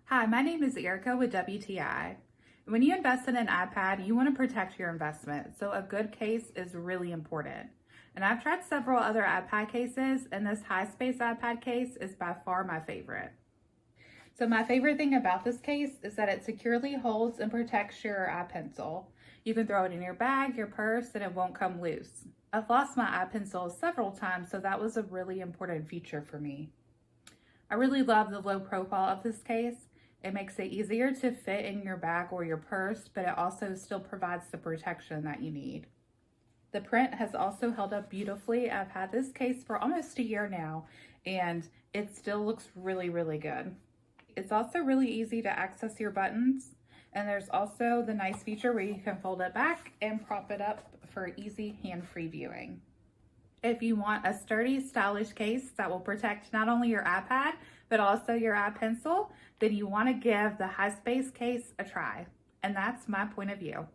Hi, my name is Erica with WTI. When you invest in an iPad, you want to protect your investment, so a good case is really important. And I've tried several other iPad cases, and this high-space iPad case is by far my favorite. So my favorite thing about this case is that it securely holds and protects your iPencil. You can throw it in your bag, your purse, and it won't come loose. I've lost my iPencil several times, so that was a really important feature for me. I really love the low profile of this case. It makes it easier to fit in your bag or your purse, but it also still provides the protection that you need. The print has also held up beautifully. I've had this case for almost a year now, and it still looks really, really good. It's also really easy to access your buttons, and there's also the nice feature where you can fold it back and prop it up for easy hand-free viewing. If you want a sturdy, stylish case that will protect not only your iPad, but also your iPencil, then you want to give the high space case a try. And that's my point of view.